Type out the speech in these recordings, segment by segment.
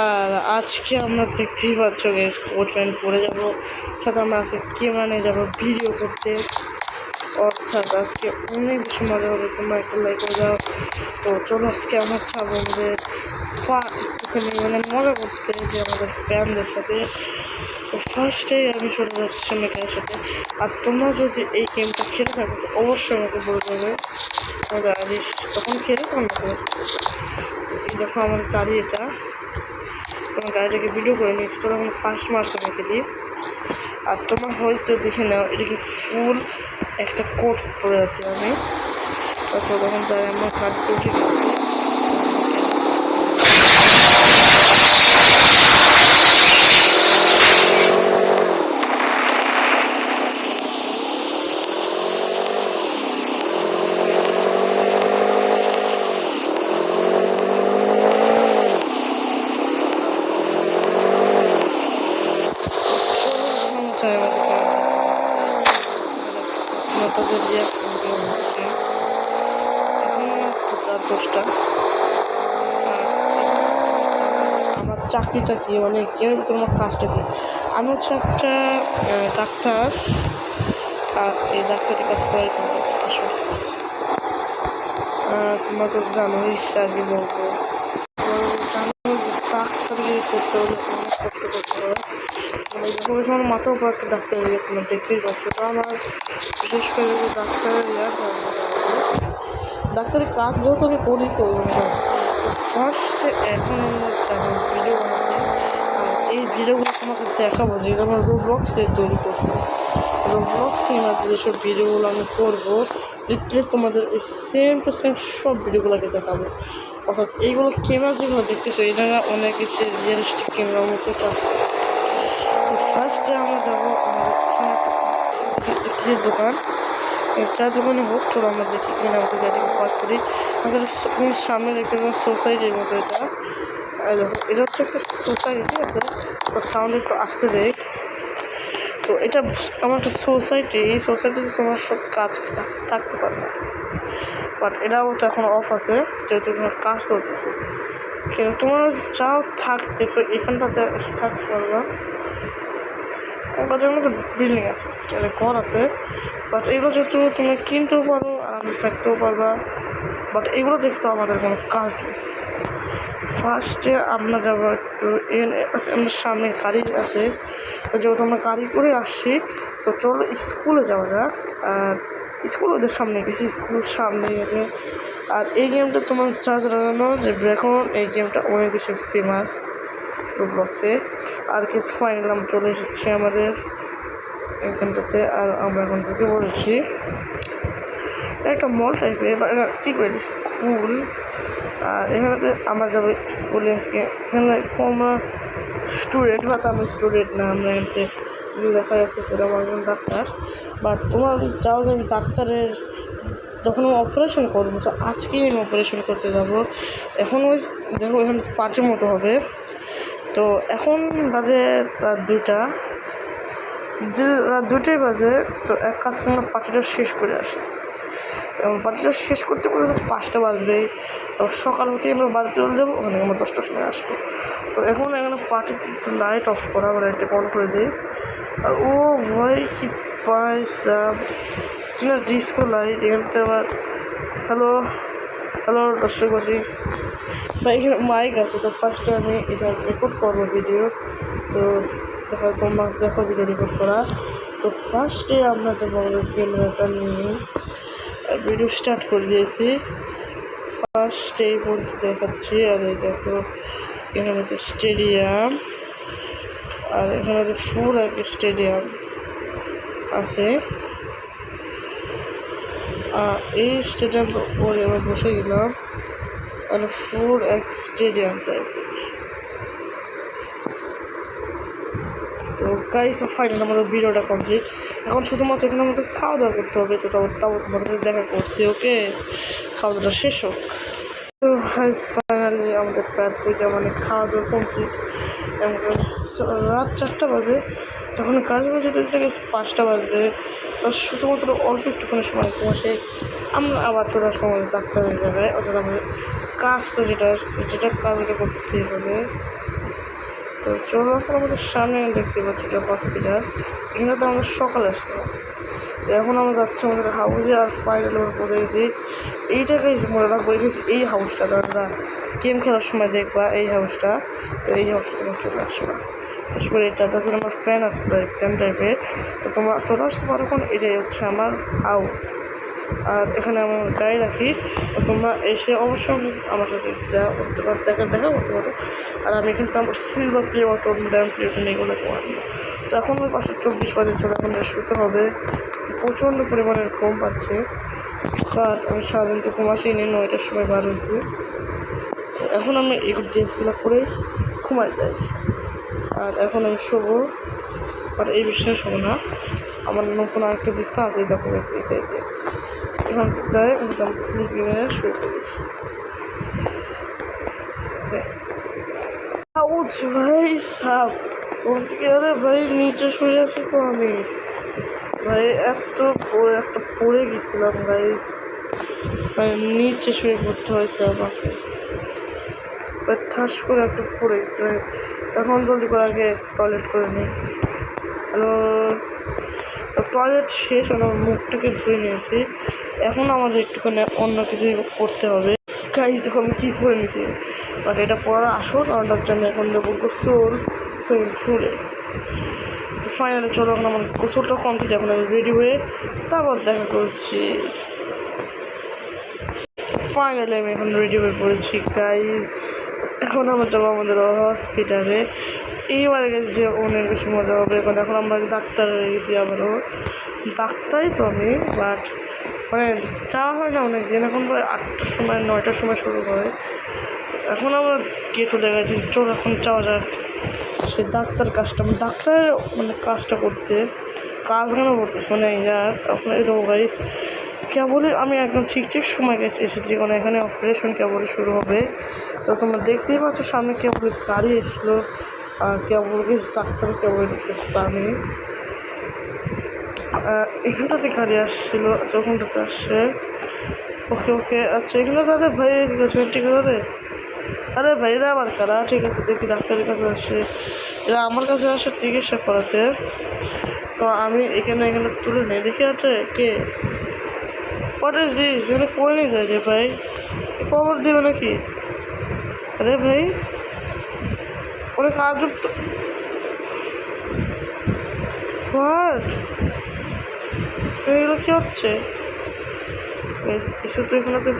আর আজকে আমরা দেখতেই পাচ্ছ গেস কোট প্যান্ট পরে যাবো, সাথে আমরা আজকে ক্যামেরা নিয়ে যাবো ভিডিও করতে। অর্থাৎ আজকে অনেক বেশি মজা হবে, তোমরা একটু লাইক করে যাও। তো চলো আজকে আমরা চাবো আমাদের একটুখানি মজা করতে যে আমাদের ফ্যানদের সাথে। তো ফার্স্টেই আমি চলে যাচ্ছি মেকারের সাথে। আর তোমরা যদি এই গেমটা খেলে থাকো তো অবশ্যই আমাকে বলে দেবে আমাদের আরিশ তখন খেলে তখন দেখো আমার গাড়ি, এটা তোমার গাড়িটাকে ভিডিও করে নিয়েছি। তোরা এখন ফার্স্ট মার্কে রেখে দিই। আর তোমার হয়তো দেখে নাও এটাকে ফুল একটা কোট পরে আছি আমি। তখন তাই আমার কাজ করছি। আমার চাকরিটা কি, মানে কেউ তোমার কাজটা কি? আমি হচ্ছে একটা ডাক্তার, আর এই ডাক্তারের কাজ করে তোমরা তো জানোই আর কি বলবো। ডাক্তারি করতে হলে অনেক কষ্ট করতে হয়, মানে যখন আমার মাথার উপর একটা ডাক্তার ইয়ে তোমরা দেখতেই পাচ্ছ। তো আমার বিশেষ করে ডাক্তারের ডাক্তারের কাজ যেহেতু আমি করি, তো ফার্স্টে এখন যাবো ভিডিও বানাতে। আর এই ভিডিওগুলো তোমাকে দেখাবো যেগুলো আমার রোবলক্স দিয়ে তৈরি করছি। রোবলক্স নিয়ে যেসব ভিডিওগুলো আমি করবো লিটারেলি তোমাদের ওই সেম টু সেম সব ভিডিওগুলোকে দেখাবো। অর্থাৎ এইগুলো ক্যামেরা যেগুলো দেখতেছো এটা অনেক রিয়েলিস্টিক ক্যামেরার মতো কাজ করে। তো ফার্স্টে আমরা যাবো আমাদের দোকান, চার দোকানে হোক, চলো আমরা দেখি কিনে আমাদের গাড়িকে পাস করি। আসলে সামনে দেখতে পাবো সোসাইটির মতো। এটা দেখো, এটা হচ্ছে একটা সোসাইটি, ঠিক আছে? তো সাউন্ড একটু আসতে দেয়। তো এটা আমার একটা সোসাইটি, এই সোসাইটিতে তোমার সব কাজ থাকতে পারবে, বাট এটাও তো এখন অফ আছে যেহেতু তোমার কাজ করতেছে। কিন্তু তোমরা চাও থাকতে তো এখানটাতে থাকতে পারবা। ওটার মধ্যে বিল্ডিং আছে, ঘর আছে, বাট এগুলো যেহেতু তুমি কিনতেও পারো আরামে থাকতেও পারবা, বাট এগুলো দেখতে আমাদের কোনো কাজ নেই। ফার্স্টে আমরা যাবো একটু আমাদের সামনে গাড়ি আছে, যেহেতু আমরা গাড়ি করে আসছি তো চলো স্কুলে যাওয়া যাক। আর স্কুল ওদের সামনে গেছি, স্কুল সামনে গেছে। আর এই গেমটা তোমার চার্জ লাগানো যে ব্রেকন, এই গেমটা অনেক বেশি ফেমাস রোবলক্সে। আর কিছু ফাইনাল চলে এসেছে আমাদের এখানটাতে। আর আমরা এখন ঢুকে পড়েছি একটা মল টাইপের, বা ঠিক আছে স্কুল। আর এখানেতে আমরা যাবো স্কুলে আজকে। এখানে আমরা স্টুডেন্ট, বা আমি স্টুডেন্ট না, আমরা এখানতে দেখা যাচ্ছে করে আমার একজন ডাক্তার। বাট তোমার চাও যে আমি ডাক্তারের যখন আমি অপারেশন করবো, তো আজকেই আমি অপারেশন করতে যাবো। এখন ওই দেখো এখানে পার্টির মতো হবে। তো এখন বাজে রাত 2টাই বাজে। তো এক কাজ করে পার্টিটা শেষ করে আসি, এবং পার্টিটা শেষ করতে করতে 5টা বাজবে। তো সকাল হতেই আমরা বাড়ি চলে যাবো, ওখানে আমরা 10টার সময় আসবো। তো এখন এখানে পার্টিতে একটু লাইট অফ করা, আমরা লাইটটা অন করে দিই। আর ও ভাই কি পয়সা, কিনা ডিস্কো লাইট এখানতে আবার। হ্যালো হ্যালো দর্শকবাসী, বা এখানে মাইক আছে। তো ফার্স্টে আমি এটা রেকর্ড করবো ভিডিও। তো দেখো তোমরা দেখো ভিডিও রেকর্ড করা। তো ফার্স্টে আমরা যাবো আমাদের ক্যামেরাটা নিয়ে ভিডিও স্টার্ট করে দিয়েছি। ফার্স্ট এই পর্যন্ত দেখাচ্ছি। আর এই দেখো এখানে তো স্টেডিয়াম, আর এখানে তো ফুল একটা স্টেডিয়াম আছে। আর এই স্টেডিয়াম পরে আমরা বসে গেলাম, আর ফুল এক স্টেডিয়াম টাইপের। তো গাইস ফাইনাল আমাদের ভিডিওটা কমপ্লিট। এখন শুধুমাত্র এখানে আমাদের খাওয়া দাওয়া করতে হবে। তো তাও তোমাদের দেখা করছি, ওকে? খাওয়া দাওয়াটা শেষ হোক। তো গাইস ফাইনালি আমাদের প্যাট পূজা মানে খাওয়া দাওয়া কমপ্লিট। এবং রাত 4টা বাজে, তখন গাড়ি বাজে থেকে 5টা বাজবে। তো শুধুমাত্র অল্প একটুখানি সময় কমে আমরা আবার চলে আসবো আমাদের ডাক্তারের জায়গায়। অর্থাৎ আমাদের কাজ তো যেটা কাজ ওটা করতেই হবে। তো চলো এখন আমাদের সামনে দেখতে পাচ্ছি এটা হসপিটাল। এখানে তো আমাদের সকালে আসতে হবে। তো এখন আমরা যাচ্ছি আমাদের হাউসে, আর ফাইনালি আমরা পৌঁছে গেছি। এইটাকে মনে রাখবো, এই হাউসটা তোমরা গেম খেলার সময় দেখবা। এই হাউসটা তোমার চলে আসবে। বিশেষ করে এটা যাদের আমার ফ্যান আসলো ফ্যান টাইপের, তো তোমরা চলে আসতে পারো। এখন এটাই হচ্ছে আমার হাউস, আর এখানে আমার গাড়ি রাখি। তো তোমরা এসে অবশ্যই আমার সাথে দেখা করতে পারো। আর আমি এখানে আমার silver play button, diamond play button এগুলো পারবো। তো এখন ওই 5:24 চলে, এখন শুতে হবে। প্রচণ্ড পরিমাণের ঘুম পাচ্ছে, কারণ আমি সারাদিন তো ঘুম আসিনি, 9টার সময় বার হয়েছি। তো এখন আমি এই ড্রেসগুলো করে ঘুমাই যাই। আর এখন আমি শোবো, আর এই বিছানায় শোবো না, আমার নতুন আরেকটা বিছনা আছে, দেখো এই সাইডে। এখন যাই একদম স্লিপিংয়ে শুয়ে পড়ি। ভাই সাপ কোন থেকে? আরে ভাই নিচে শুয়ে আছি তো আমি। ভাই একটা পড়ে গেছিলাম গাইস, ভাই নিচে শুয়ে পড়তে হয়েছে আমাকে। ভাই ঠাস করে একটা পড়ে গেছিলাম। এখন জলদি করে আগে টয়লেট করে নিই। হ্যালো, টয়লেট শেষ, আমার মুখটাকে ধুয়ে নিয়েছি। এখন আমাদের একটুখানি অন্য কিছু করতে হবে। গাইস দেখো আমি কী করে নিয়েছি, বাট এটা পড়ার আসল কারণটার জন্য এখন দেবো গোসল সুইমিং পুলে। তো ফাইনালি চলো, এখন আমার গোসলটা কমপ্লিট, এখন আমি রেডি হয়ে তারপর দেখা করছি। তো ফাইনালি আমি এখন রেডি হয়ে পড়েছি গাইস। এখন আমরা যাবো আমাদের হসপিটালে। এইবারে গেছি যে অনেক বেশি মজা হবে। এখন আমরা ডাক্তার হয়ে গেছি আবারও। ডাক্তারই তো আমি, বাট মানে চাওয়া হয় না অনেক দিন। এখন প্রায় 8টার সময় 9টার সময় শুরু হয়। এখন আমরা গেটও দেখাচ্ছি, চল এখন চাওয়া যাক সে ডাক্তার কাজটা, ডাক্তারের মানে কাজটা করতে কাজ কেন করতেছে মানে ইয়ার। এখন এই দেখো গাইস, কেবলই আমি একদম ঠিক সময় এসেছি, কারণ এখানে অপারেশন কেবলই শুরু হবে। তো তোমরা দেখতেই পাচ্ছ সামনে কেবল গাড়ি এসলো, আর কেবল গেছে ডাক্তার, কেবল ঢুকেছে আমি এখানটাতে গাড়ি আসছিলো। আচ্ছা ওখানটাতে আসছে, ওকে আচ্ছা এখানে দাদা ভাই ঠিক আছে, ঠিক আছে। আরে ভাইরা আবার কারা, ঠিক আছে দেখি ডাক্তারের কাছে আসে, এরা আমার কাছে আসে চিকিৎসা করাতে। তো আমি এখানে তুলে নেই, দেখি আছে কে হোয়াট ইজ দিস, এখানে কই নিয়ে যায় রে ভাই, খবর দিবে নাকি? আরে ভাই অনেক আজব তো, হোয়াট এগুলো কী হচ্ছে? কিছু তো এখানে তো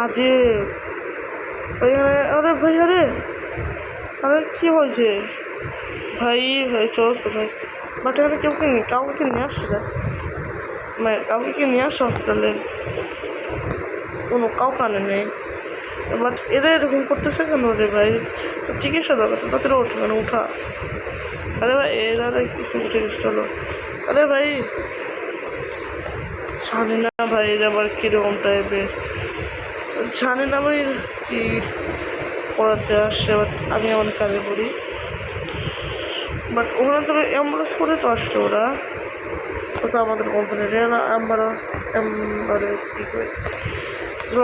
আজে ভাই। আরে ভাই আরে কী হয়েছে ভাই? চলো তো ভাই, বাট এখানে কাউকে নিয়ে আসছে না, মানে কাউকে নিয়ে আসছে হসপিটালে, কাউকে আনে নেই। বাট এরা এরকম করতেছে কেন রে ভাই? চিকিৎসা দরকার তো, তাদের ওঠে কেন উঠা। আরে ভাই এরা কিছু উঠে গেছে, চলো। আরে ভাই জানি না ভাই এরা আবার কীরকম টাইপের, জানি না ভাই কি পড়াতে আসছে, বাট আমি আমার কাজে করি। বাট ওখানে তো অ্যাম্বুলেন্স করে তো আসলো ওরা, তো আমাদের কোম্পানির অ্যাম্বুলেন্স কী করে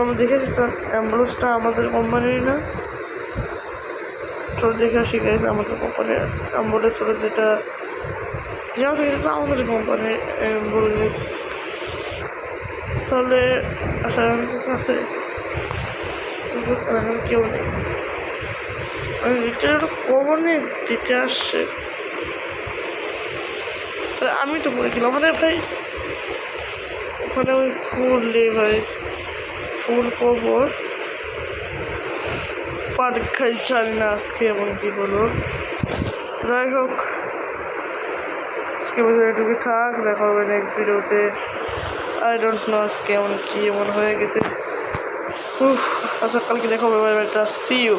আমরা দেখেছি তো, অ্যাম্বুলেন্সটা আমাদের কোম্পানির না। চলো দেখে আসি গাইস, আমাদের কোম্পানির অ্যাম্বুলেন্স ওরা যেটা জানছে সেটা আমাদের কোম্পানির অ্যাম্বুলেন্স। তাহলে আশা আছে কেউ নেই, রিটার খবর নেই দিতে আসছে। আমি তো বলেছিলাম আরে ভাই ওখানে ওই ফুল নেই ভাই, ফুল খবর পাট খাই জানি না আজকে এমন কি বলো। যাই হোক আজকে ভিডিওটুকু থাক, দেখা হবে নেক্সট ভিডিওতে। আই ডোন্ট নো আজকে এমন হয়ে গেছে। আচ্ছা কালকে দেখা হবে, একটা সি ইউ।